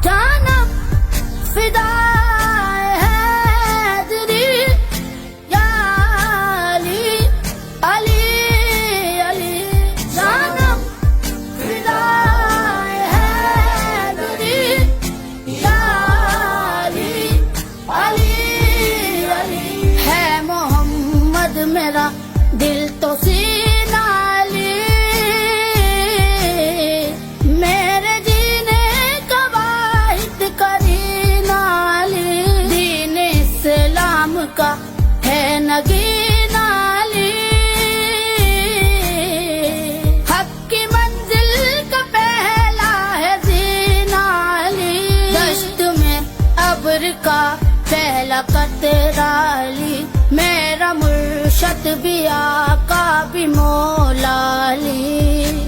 جانم فدا حیدری یا علی علی علی جانم فدا حیدری یا علی علی علی ہے محمد میرا دل تو سینہ علی میرے جینے کا واحد کرینہ علی دین اسلام کا ہے نگینہ علی حق کی منزل کا پہلا ہے زینہ علی دشت میں ابر کا پہلا قطرہ علی میرا مرشد بھی آقا بھی مولا علی